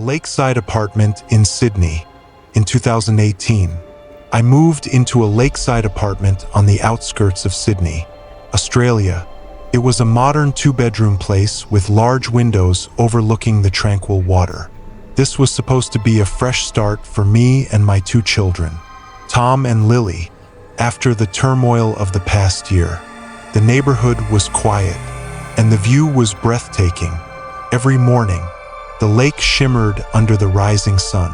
lakeside apartment in Sydney. In 2018, I moved into a lakeside apartment on the outskirts of Sydney, Australia. It was a modern two-bedroom place with large windows overlooking the tranquil water. This was supposed to be a fresh start for me and my two children, Tom and Lily, after the turmoil of the past year. The neighborhood was quiet, and the view was breathtaking. Every morning, the lake shimmered under the rising sun,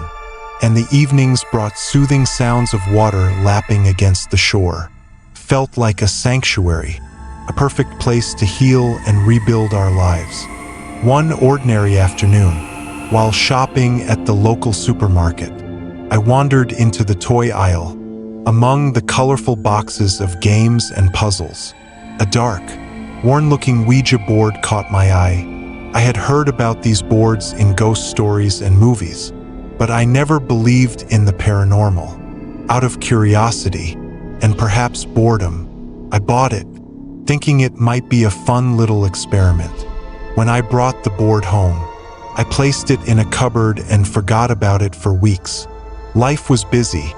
and the evenings brought soothing sounds of water lapping against the shore. Felt like a sanctuary, a perfect place to heal and rebuild our lives. One ordinary afternoon, while shopping at the local supermarket, I wandered into the toy aisle. Among the colorful boxes of games and puzzles, a dark, worn-looking Ouija board caught my eye. I had heard about these boards in ghost stories and movies, but I never believed in the paranormal. Out of curiosity, and perhaps boredom, I bought it, thinking it might be a fun little experiment. When I brought the board home, I placed it in a cupboard and forgot about it for weeks. Life was busy.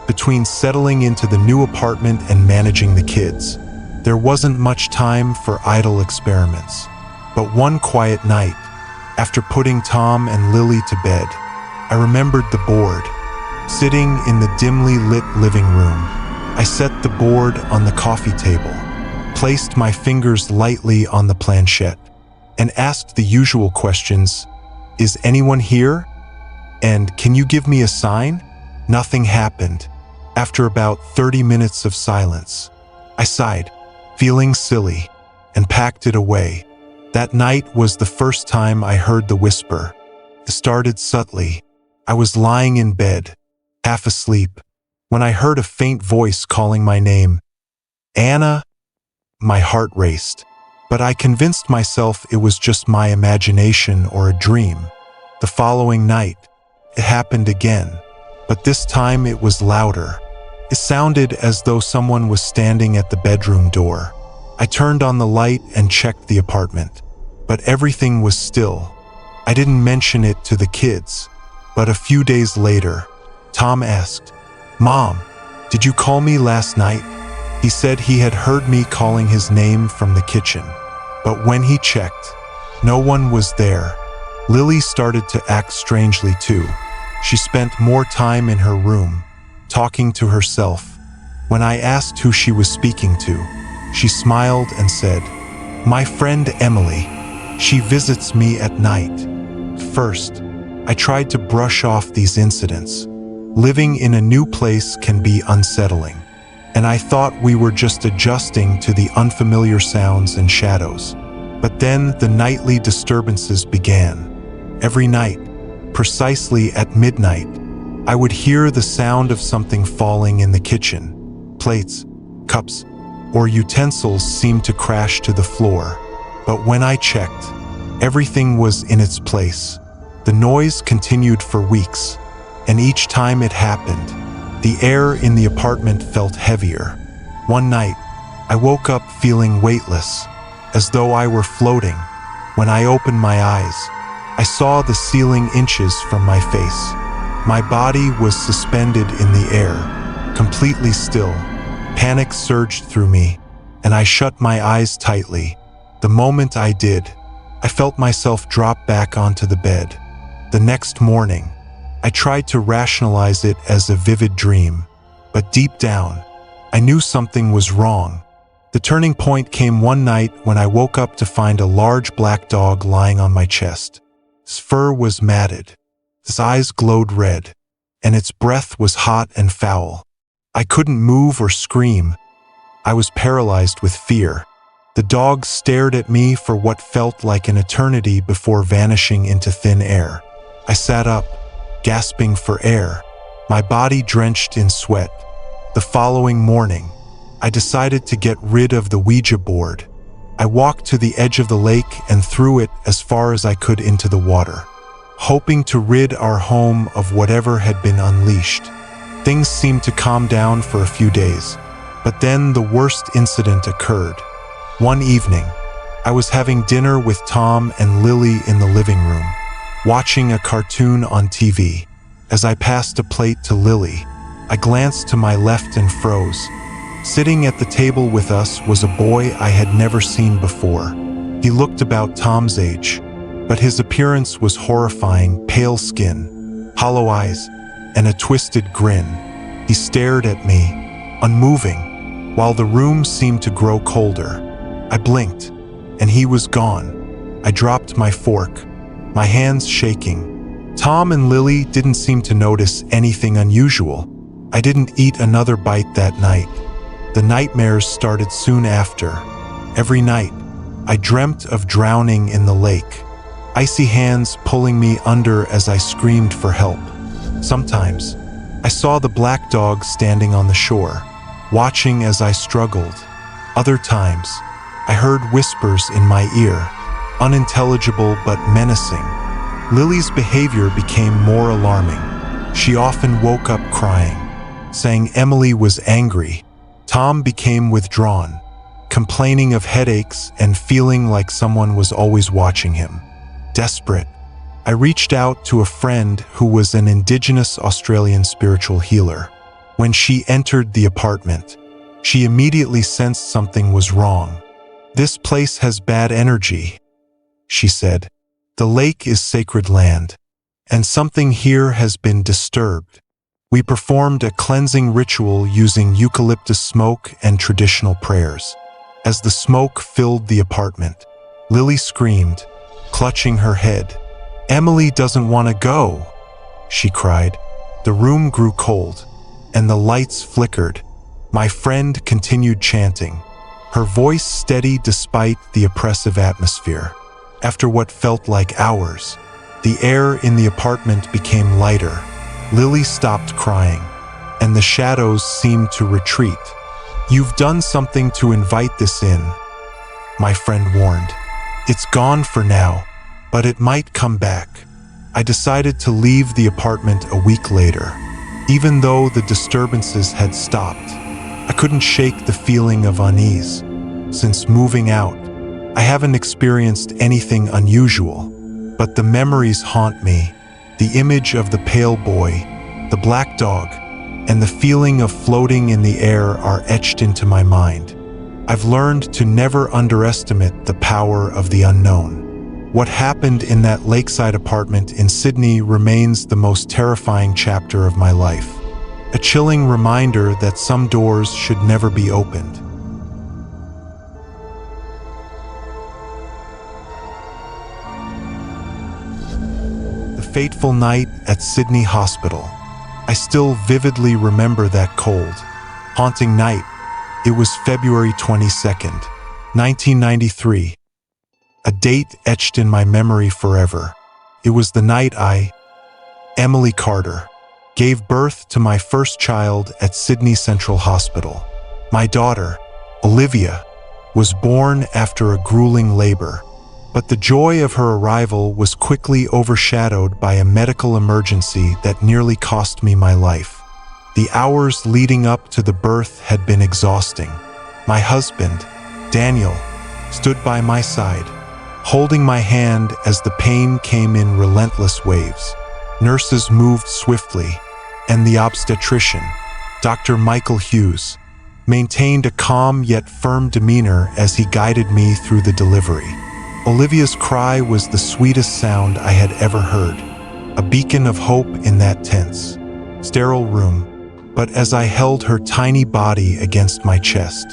Between settling into the new apartment and managing the kids, there wasn't much time for idle experiments. But one quiet night, after putting Tom and Lily to bed, I remembered the board. Sitting in the dimly lit living room, I set the board on the coffee table, placed my fingers lightly on the planchette, and asked the usual questions. Is anyone here? And can you give me a sign? Nothing happened. After about 30 minutes of silence, I sighed, feeling silly, and packed it away. That night was the first time I heard the whisper. It started subtly. I was lying in bed, half asleep, when I heard a faint voice calling my name. Anna? My heart raced, but I convinced myself it was just my imagination or a dream. The following night, it happened again, but this time it was louder. It sounded as though someone was standing at the bedroom door. I turned on the light and checked the apartment, but everything was still. I didn't mention it to the kids, but a few days later, Tom asked, "Mom, did you call me last night?" He said he had heard me calling his name from the kitchen, but when he checked, no one was there. Lily started to act strangely too. She spent more time in her room, talking to herself. When I asked who she was speaking to, she smiled and said, "My friend Emily. She visits me at night." First, I tried to brush off these incidents. Living in a new place can be unsettling, and I thought we were just adjusting to the unfamiliar sounds and shadows. But then the nightly disturbances began. Every night, precisely at midnight, I would hear the sound of something falling in the kitchen. Plates, cups, or utensils seemed to crash to the floor. But when I checked, everything was in its place. The noise continued for weeks, and each time it happened, the air in the apartment felt heavier. One night, I woke up feeling weightless, as though I were floating. When I opened my eyes, I saw the ceiling inches from my face. My body was suspended in the air, completely still. Panic surged through me, and I shut my eyes tightly. The moment I did, I felt myself drop back onto the bed. The next morning, I tried to rationalize it as a vivid dream, but deep down, I knew something was wrong. The turning point came one night when I woke up to find a large black dog lying on my chest. Its fur was matted, its eyes glowed red, and its breath was hot and foul. I couldn't move or scream. I was paralyzed with fear. The dog stared at me for what felt like an eternity before vanishing into thin air. I sat up, gasping for air, my body drenched in sweat. The following morning, I decided to get rid of the Ouija board. I walked to the edge of the lake and threw it as far as I could into the water, hoping to rid our home of whatever had been unleashed. Things seemed to calm down for a few days, but then the worst incident occurred. One evening, I was having dinner with Tom and Lily in the living room. watching a cartoon on TV. As I passed a plate to Lily, I glanced to my left and froze. Sitting at the table with us was a boy I had never seen before. He looked about Tom's age, but his appearance was horrifying: pale skin, hollow eyes, and a twisted grin. He stared at me, unmoving, while the room seemed to grow colder. I blinked, and he was gone. I dropped my fork, my hands shaking. Tom and Lily didn't seem to notice anything unusual. I didn't eat another bite that night. The nightmares started soon after. Every night, I dreamt of drowning in the lake, icy hands pulling me under as I screamed for help. Sometimes, I saw the black dog standing on the shore, watching as I struggled. Other times, I heard whispers in my ear, unintelligible but menacing. Lily's behavior became more alarming. She often woke up crying, saying Emily was angry. Tom became withdrawn, complaining of headaches and feeling like someone was always watching him. Desperate, I reached out to a friend who was an Indigenous Australian spiritual healer. When she entered the apartment, she immediately sensed something was wrong. "This place has bad energy," she said. "The lake is sacred land, and something here has been disturbed." We performed a cleansing ritual using eucalyptus smoke and traditional prayers. As the smoke filled the apartment, Lily screamed, clutching her head. "Emily doesn't want to go," she cried. The room grew cold, and the lights flickered. My friend continued chanting, her voice steady despite the oppressive atmosphere. After what felt like hours, the air in the apartment became lighter. Lily stopped crying, and the shadows seemed to retreat. "You've done something to invite this in," my friend warned. "It's gone for now, but it might come back." I decided to leave the apartment a week later. Even though the disturbances had stopped, I couldn't shake the feeling of unease. Since moving out, I haven't experienced anything unusual, but the memories haunt me. The image of the pale boy, the black dog, and the feeling of floating in the air are etched into my mind. I've learned to never underestimate the power of the unknown. What happened in that lakeside apartment in Sydney remains the most terrifying chapter of my life. A chilling reminder that some doors should never be opened. Fateful night at Sydney Hospital. I still vividly remember that cold, haunting night. It was February 22nd, 1993. A date etched in my memory forever. It was the night Emily Carter, gave birth to my first child at Sydney Central Hospital. My daughter, Olivia, was born after a grueling labor. But the joy of her arrival was quickly overshadowed by a medical emergency that nearly cost me my life. The hours leading up to the birth had been exhausting. My husband, Daniel, stood by my side, holding my hand as the pain came in relentless waves. Nurses moved swiftly, and the obstetrician, Dr. Michael Hughes, maintained a calm yet firm demeanor as he guided me through the delivery. Olivia's cry was the sweetest sound I had ever heard, a beacon of hope in that tense, sterile room. But as I held her tiny body against my chest,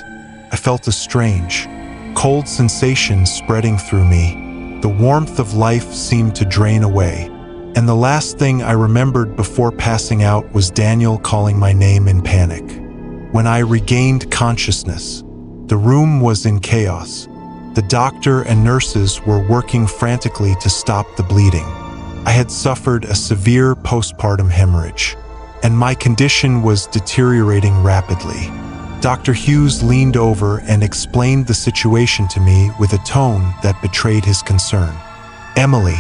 I felt a strange, cold sensation spreading through me. The warmth of life seemed to drain away, and the last thing I remembered before passing out was Daniel calling my name in panic. When I regained consciousness, the room was in chaos. The doctor and nurses were working frantically to stop the bleeding. I had suffered a severe postpartum hemorrhage, and my condition was deteriorating rapidly. Dr. Hughes leaned over and explained the situation to me with a tone that betrayed his concern. "Emily,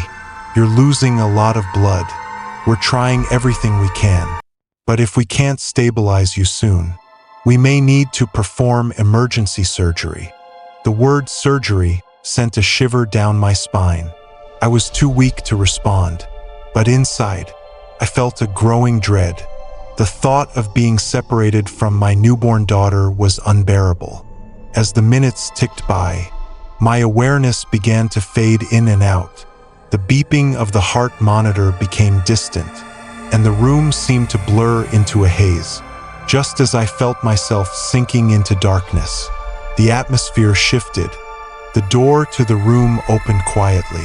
you're losing a lot of blood. We're trying everything we can. But if we can't stabilize you soon, we may need to perform emergency surgery." The word surgery sent a shiver down my spine. I was too weak to respond, but inside, I felt a growing dread. The thought of being separated from my newborn daughter was unbearable. As the minutes ticked by, my awareness began to fade in and out. The beeping of the heart monitor became distant, and the room seemed to blur into a haze. Just as I felt myself sinking into darkness, the atmosphere shifted. The door to the room opened quietly,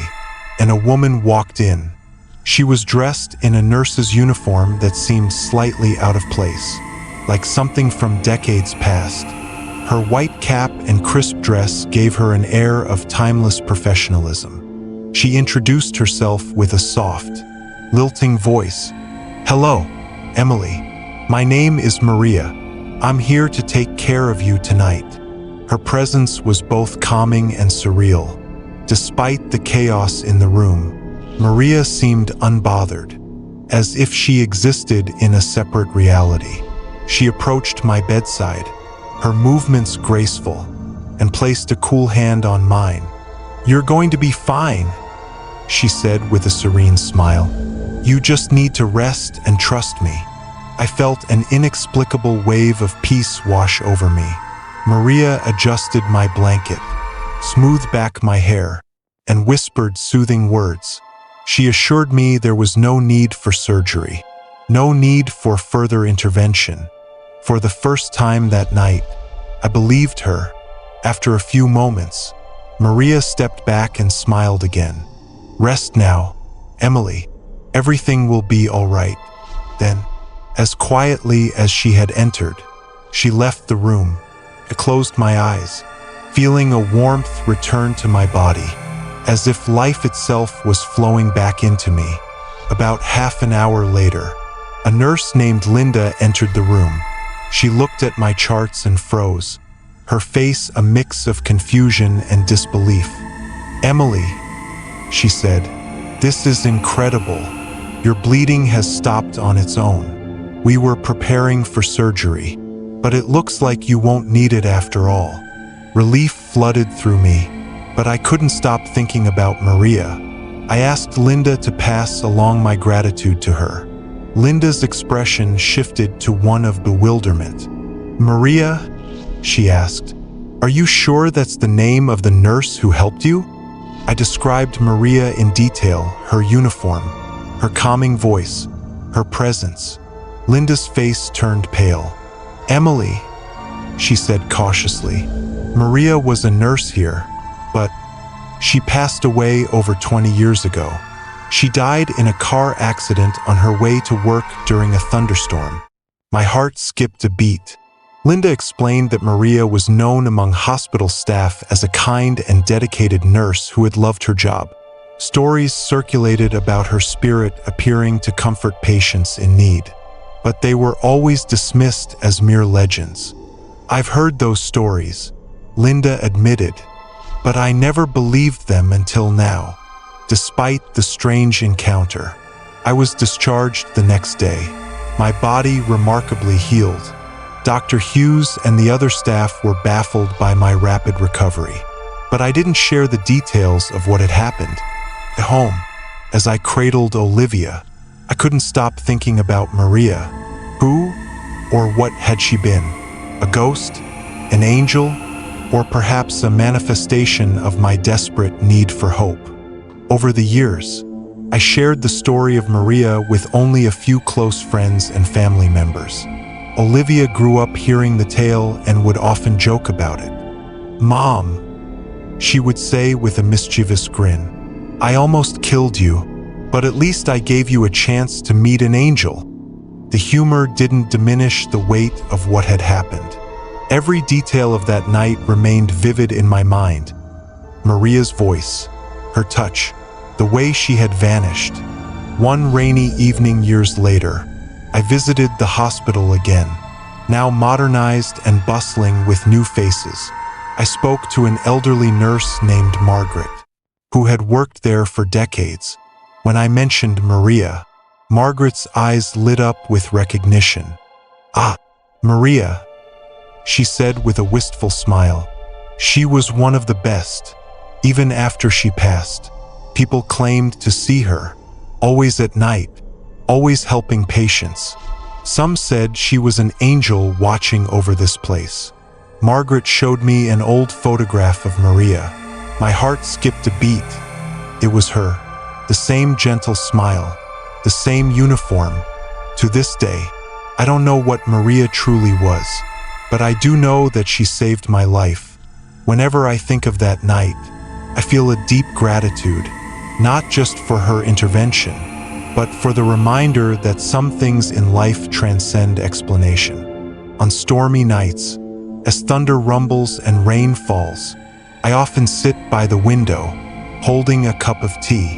and a woman walked in. She was dressed in a nurse's uniform that seemed slightly out of place, like something from decades past. Her white cap and crisp dress gave her an air of timeless professionalism. She introduced herself with a soft, lilting voice. "Hello, Emily. My name is Maria. I'm here to take care of you tonight." Her presence was both calming and surreal. Despite the chaos in the room, Maria seemed unbothered, as if she existed in a separate reality. She approached my bedside, her movements graceful, and placed a cool hand on mine. "You're going to be fine," she said with a serene smile. "You just need to rest and trust me." I felt an inexplicable wave of peace wash over me. Maria adjusted my blanket, smoothed back my hair, and whispered soothing words. She assured me there was no need for surgery, no need for further intervention. For the first time that night, I believed her. After a few moments, Maria stepped back and smiled again. "Rest now, Emily. Everything will be all right." Then, as quietly as she had entered, she left the room. I closed my eyes, feeling a warmth return to my body, as if life itself was flowing back into me. About half an hour later, a nurse named Linda entered the room. She looked at my charts and froze, her face a mix of confusion and disbelief. "Emily," she said, "this is incredible. Your bleeding has stopped on its own. We were preparing for surgery, but it looks like you won't need it after all." Relief flooded through me, but I couldn't stop thinking about Maria. I asked Linda to pass along my gratitude to her. Linda's expression shifted to one of bewilderment. "Maria?" she asked. "Are you sure that's the name of the nurse who helped you?" I described Maria in detail, her uniform, her calming voice, her presence. Linda's face turned pale. "Emily," she said cautiously, "Maria was a nurse here, but she passed away over 20 years ago. She died in a car accident on her way to work during a thunderstorm." My heart skipped a beat. Linda explained that Maria was known among hospital staff as a kind and dedicated nurse who had loved her job. Stories circulated about her spirit appearing to comfort patients in need, but they were always dismissed as mere legends. "I've heard those stories," Linda admitted, "but I never believed them until now." Despite the strange encounter, I was discharged the next day, my body remarkably healed. Dr. Hughes and the other staff were baffled by my rapid recovery, but I didn't share the details of what had happened. At home, as I cradled Olivia, I couldn't stop thinking about Maria. Who or what had she been? A ghost? An angel? Or perhaps a manifestation of my desperate need for hope? Over the years, I shared the story of Maria with only a few close friends and family members. Olivia grew up hearing the tale and would often joke about it. "Mom," she would say with a mischievous grin, "I almost killed you, but at least I gave you a chance to meet an angel." The humor didn't diminish the weight of what had happened. Every detail of that night remained vivid in my mind. Maria's voice, her touch, the way she had vanished. One rainy evening years later, I visited the hospital again, now modernized and bustling with new faces. I spoke to an elderly nurse named Margaret, who had worked there for decades. When I mentioned Maria, Margaret's eyes lit up with recognition. "Ah, Maria," she said with a wistful smile. "She was one of the best, even after she passed." People claimed to see her, always at night, always helping patients. Some said she was an angel watching over this place. Margaret showed me an old photograph of Maria. My heart skipped a beat. It was her, the same gentle smile, the same uniform. To this day, I don't know what Maria truly was, but I do know that she saved my life. Whenever I think of that night, I feel a deep gratitude, not just for her intervention, but for the reminder that some things in life transcend explanation. On stormy nights, as thunder rumbles and rain falls, I often sit by the window, holding a cup of tea,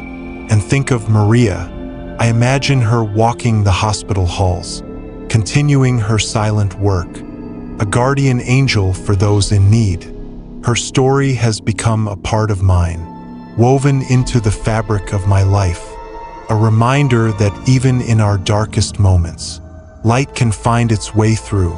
and think of Maria. I imagine her walking the hospital halls, continuing her silent work, a guardian angel for those in need. Her story has become a part of mine, woven into the fabric of my life, a reminder that even in our darkest moments, light can find its way through.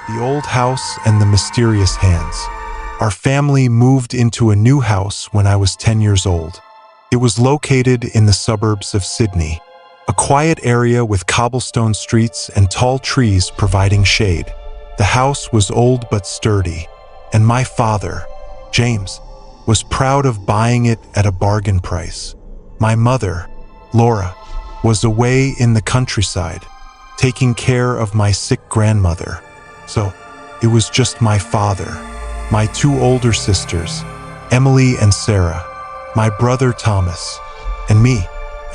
The old house and the mysterious hands. Our family moved into a new house when I was 10 years old. It was located in the suburbs of Sydney, a quiet area with cobblestone streets and tall trees providing shade. The house was old but sturdy, and my father, James, was proud of buying it at a bargain price. My mother, Laura, was away in the countryside, taking care of my sick grandmother. So, it was just my father, my two older sisters, Emily and Sarah, my brother Thomas, and me,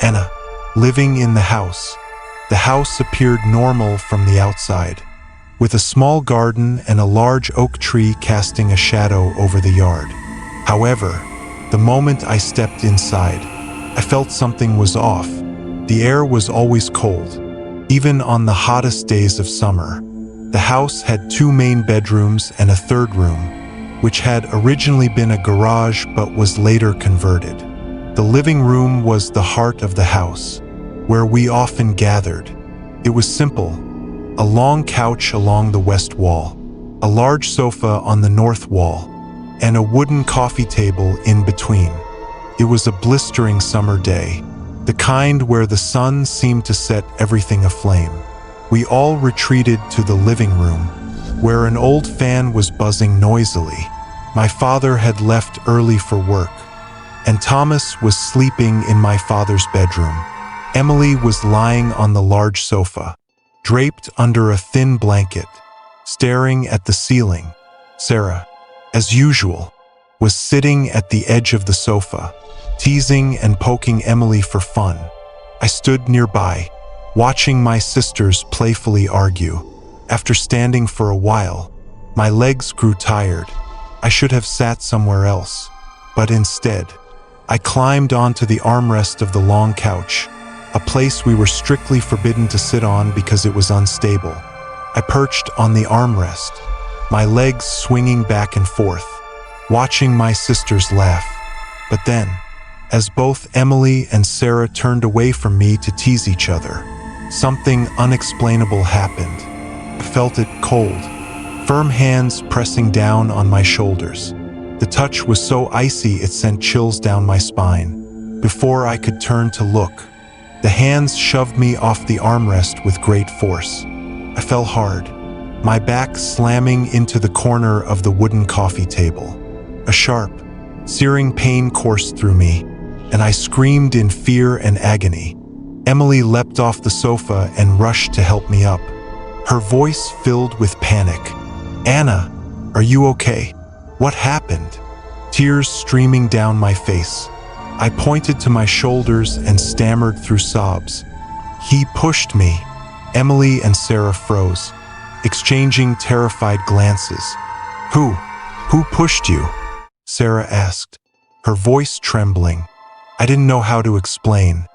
Anna, living in the house. The house appeared normal from the outside, with a small garden and a large oak tree casting a shadow over the yard. However, the moment I stepped inside, I felt something was off. The air was always cold, even on the hottest days of summer. The house had two main bedrooms and a third room, which had originally been a garage but was later converted. The living room was the heart of the house, where we often gathered. It was simple: a long couch along the west wall, a large sofa on the north wall, and a wooden coffee table in between. It was a blistering summer day, the kind where the sun seemed to set everything aflame. We all retreated to the living room, where an old fan was buzzing noisily. My father had left early for work, and Thomas was sleeping in my father's bedroom. Emily was lying on the large sofa, draped under a thin blanket, staring at the ceiling. Sarah, as usual, was sitting at the edge of the sofa, teasing and poking Emily for fun. I stood nearby, watching my sisters playfully argue. After standing for a while, my legs grew tired. I should have sat somewhere else, but instead, I climbed onto the armrest of the long couch, a place we were strictly forbidden to sit on because it was unstable. I perched on the armrest, my legs swinging back and forth, watching my sisters laugh. But then, as both Emily and Sarah turned away from me to tease each other, something unexplainable happened. I felt it cold, firm hands pressing down on my shoulders. The touch was so icy it sent chills down my spine. Before I could turn to look, the hands shoved me off the armrest with great force. I fell hard, my back slamming into the corner of the wooden coffee table. A sharp, searing pain coursed through me, and I screamed in fear and agony. Emily leapt off the sofa and rushed to help me up, her voice filled with panic. "Anna, are you okay? What happened?" Tears streaming down my face. I pointed to my shoulders and stammered through sobs. "He pushed me." Emily and Sarah froze, exchanging terrified glances. Who pushed you?" Sarah asked, her voice trembling. I didn't know how to explain.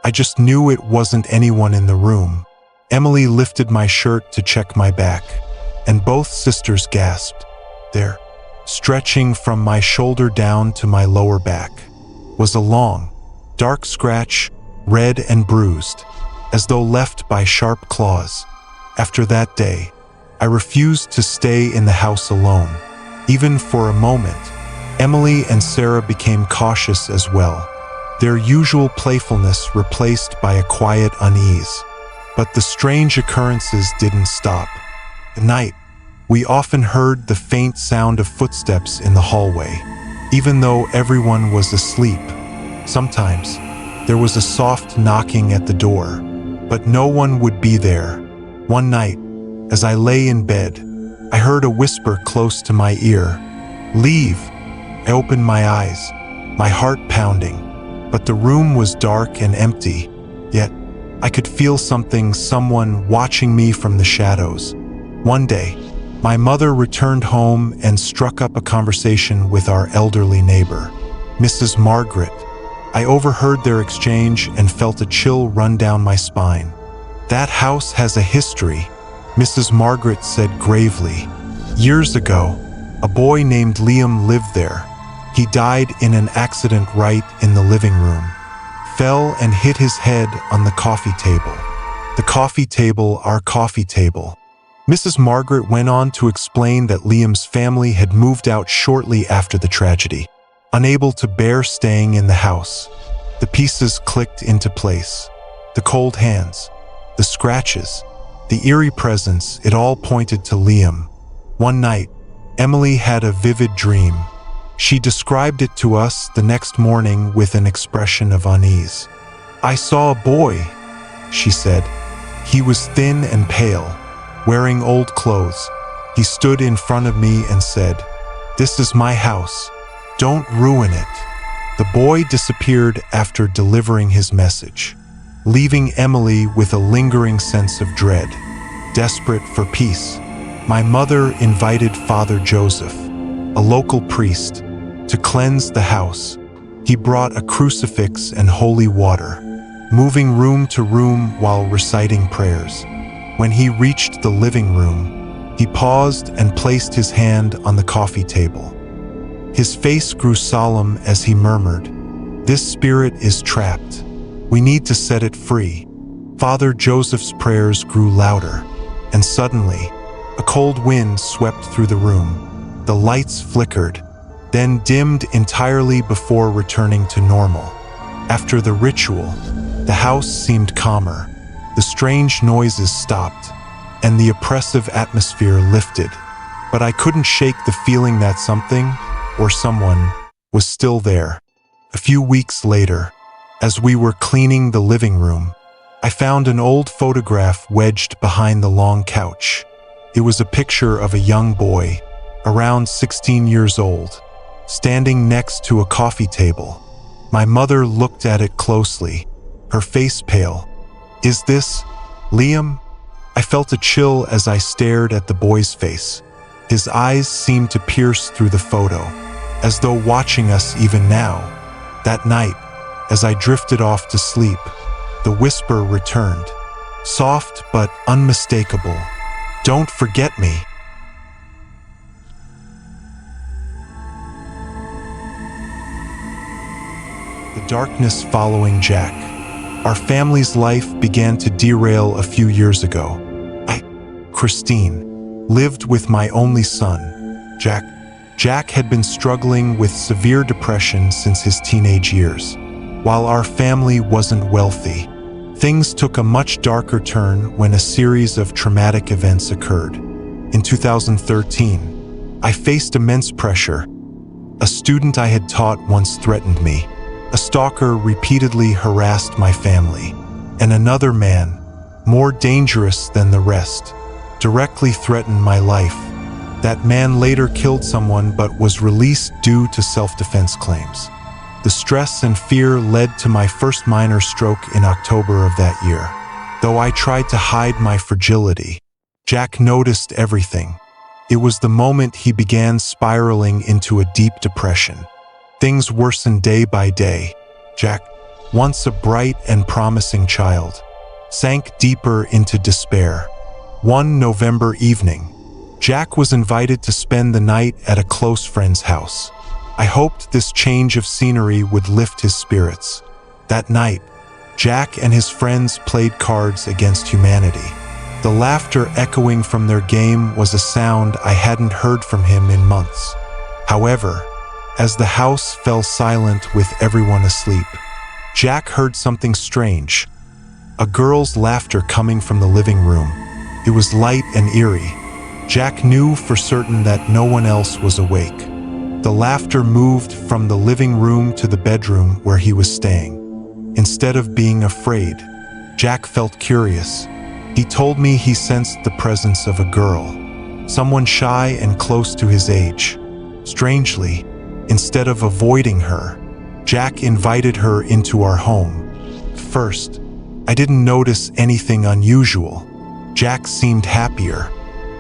I just knew it wasn't anyone in the room. Emily lifted my shirt to check my back, and both sisters gasped. There, stretching from my shoulder down to my lower back, was a long, dark scratch, red and bruised. as though left by sharp claws. After that day, I refused to stay in the house alone. Even for a moment, Emily and Sarah became cautious as well, their usual playfulness replaced by a quiet unease. But the strange occurrences didn't stop. At night, we often heard the faint sound of footsteps in the hallway, even though everyone was asleep. Sometimes, there was a soft knocking at the door, but no one would be there. One night, as I lay in bed, I heard a whisper close to my ear. "Leave." I opened my eyes, my heart pounding, but the room was dark and empty, yet I could feel someone watching me from the shadows. One day, my mother returned home and struck up a conversation with our elderly neighbor, Mrs. Margaret. I overheard their exchange and felt a chill run down my spine. "That house has a history," Mrs. Margaret said gravely. "Years ago, a boy named Liam lived there. He died in an accident right in the living room. Fell and hit his head on the coffee table. The coffee table, our coffee table." Mrs. Margaret went on to explain that Liam's family had moved out shortly after the tragedy, unable to bear staying in the house. The pieces clicked into place. The cold hands, the scratches, the eerie presence, it all pointed to Liam. One night, Emily had a vivid dream. She described it to us the next morning with an expression of unease. "I saw a boy," she said. "He was thin and pale, wearing old clothes. He stood in front of me and said, 'This is my house. Don't ruin it.'" The boy disappeared after delivering his message, leaving Emily with a lingering sense of dread. Desperate for peace, my mother invited Father Joseph, a local priest, to cleanse the house. He brought a crucifix and holy water, moving room to room while reciting prayers. When he reached the living room, he paused and placed his hand on the coffee table. His face grew solemn as he murmured, "This spirit is trapped. We need to set it free." Father Joseph's prayers grew louder, and suddenly, a cold wind swept through the room. The lights flickered, then dimmed entirely before returning to normal. After the ritual, the house seemed calmer. The strange noises stopped, and the oppressive atmosphere lifted. But I couldn't shake the feeling that something, or someone, was still there. A few weeks later, as we were cleaning the living room, I found an old photograph wedged behind the long couch. It was a picture of a young boy, around 16 years old, standing next to a coffee table. My mother looked at it closely, her face pale. "Is this Liam?" I felt a chill as I stared at the boy's face. His eyes seemed to pierce through the photo, as though watching us even now. That night, as I drifted off to sleep, the whisper returned, soft but unmistakable. "Don't forget me." The darkness following Jack. Our family's life began to derail a few years ago. Christine, lived with my only son, Jack. Jack had been struggling with severe depression since his teenage years. While our family wasn't wealthy, things took a much darker turn when a series of traumatic events occurred. In 2013, I faced immense pressure. A student I had taught once threatened me. A stalker repeatedly harassed my family. And another man, more dangerous than the rest, directly threatened my life. That man later killed someone but was released due to self-defense claims. The stress and fear led to my first minor stroke in October of that year. Though I tried to hide my fragility, Jack noticed everything. It was the moment he began spiraling into a deep depression. Things worsened day by day. Jack, once a bright and promising child, sank deeper into despair. One November evening, Jack was invited to spend the night at a close friend's house. I hoped this change of scenery would lift his spirits. That night, Jack and his friends played cards against humanity. The laughter echoing from their game was a sound I hadn't heard from him in months. However, as the house fell silent with everyone asleep, Jack heard something strange. A girl's laughter coming from the living room. It was light and eerie. Jack knew for certain that no one else was awake. The laughter moved from the living room to the bedroom where he was staying. Instead of being afraid, Jack felt curious. He told me he sensed the presence of a girl, someone shy and close to his age. Strangely, instead of avoiding her, Jack invited her into our home. First, I didn't notice anything unusual. Jack seemed happier,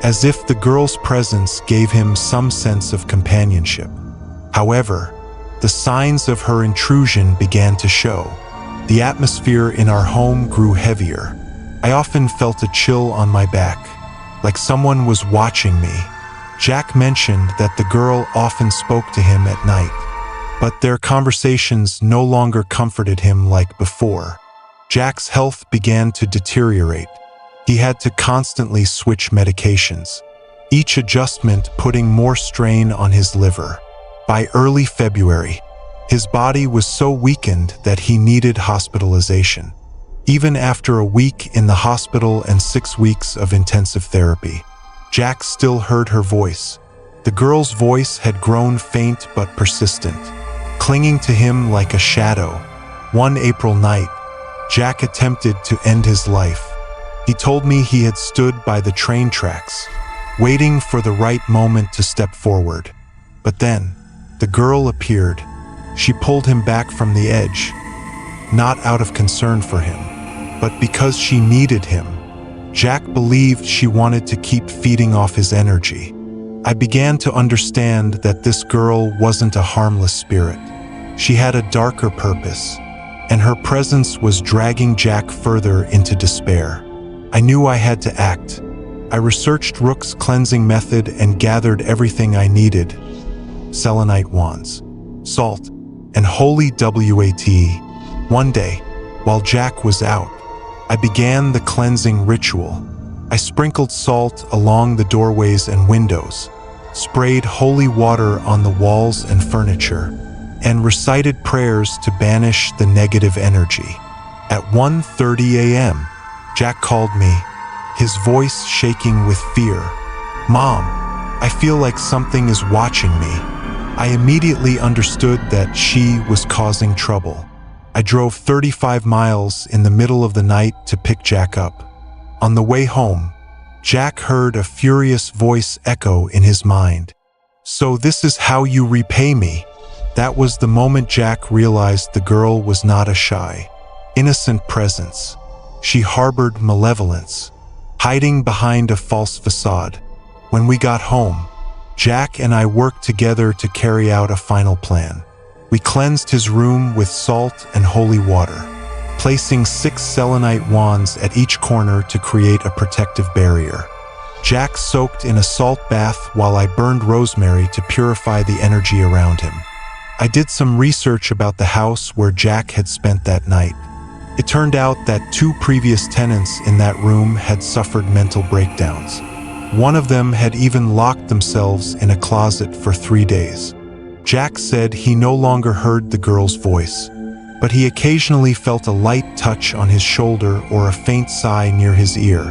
as if the girl's presence gave him some sense of companionship. However, the signs of her intrusion began to show. The atmosphere in our home grew heavier. I often felt a chill on my back, like someone was watching me. Jack mentioned that the girl often spoke to him at night, but their conversations no longer comforted him like before. Jack's health began to deteriorate. He had to constantly switch medications, each adjustment putting more strain on his liver. By early February, his body was so weakened that he needed hospitalization. Even after a week in the hospital and 6 weeks of intensive therapy, Jack still heard her voice. The girl's voice had grown faint but persistent, clinging to him like a shadow. One April night, Jack attempted to end his life. He told me he had stood by the train tracks, waiting for the right moment to step forward. But then, the girl appeared. She pulled him back from the edge, not out of concern for him, but because she needed him. Jack believed she wanted to keep feeding off his energy. I began to understand that this girl wasn't a harmless spirit. She had a darker purpose, and her presence was dragging Jack further into despair. I knew I had to act. I researched Rook's cleansing method and gathered everything I needed: selenite wands, salt, and holy WAT. One day, while Jack was out, I began the cleansing ritual. I sprinkled salt along the doorways and windows, sprayed holy water on the walls and furniture, and recited prayers to banish the negative energy. At 1:30 a.m., Jack called me, his voice shaking with fear. "Mom, I feel like something is watching me." I immediately understood that she was causing trouble. I drove 35 miles in the middle of the night to pick Jack up. On the way home, Jack heard a furious voice echo in his mind. "So this is how you repay me?" That was the moment Jack realized the girl was not a shy, innocent presence. She harbored malevolence, hiding behind a false facade. When we got home, Jack and I worked together to carry out a final plan. We cleansed his room with salt and holy water, placing 6 selenite wands at each corner to create a protective barrier. Jack soaked in a salt bath while I burned rosemary to purify the energy around him. I did some research about the house where Jack had spent that night. It turned out that 2 previous tenants in that room had suffered mental breakdowns. One of them had even locked themselves in a closet for 3 days. Jack said he no longer heard the girl's voice, but he occasionally felt a light touch on his shoulder or a faint sigh near his ear.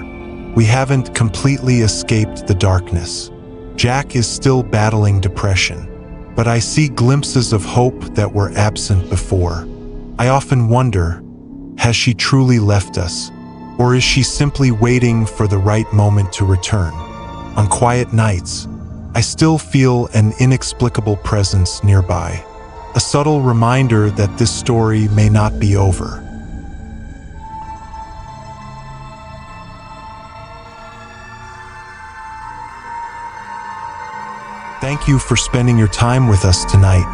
We haven't completely escaped the darkness. Jack is still battling depression, but I see glimpses of hope that were absent before. I often wonder, has she truly left us, or is she simply waiting for the right moment to return? On quiet nights, I still feel an inexplicable presence nearby, a subtle reminder that this story may not be over. Thank you for spending your time with us tonight,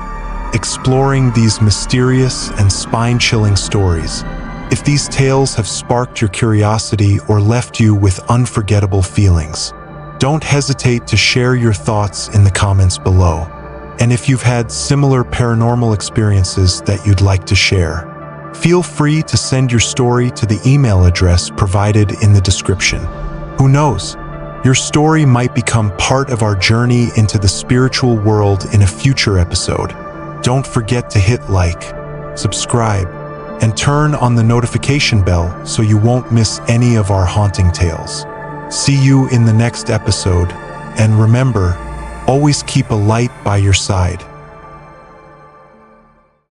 exploring these mysterious and spine-chilling stories. If these tales have sparked your curiosity or left you with unforgettable feelings, don't hesitate to share your thoughts in the comments below. And if you've had similar paranormal experiences that you'd like to share, Feel free to send your story to the email address provided in the description. Who knows? Your story might become part of our journey into the spiritual world in a future episode. Don't forget to hit like, subscribe, and turn on the notification bell so you won't miss any of our haunting tales. See you in the next episode, and remember, always keep a light by your side.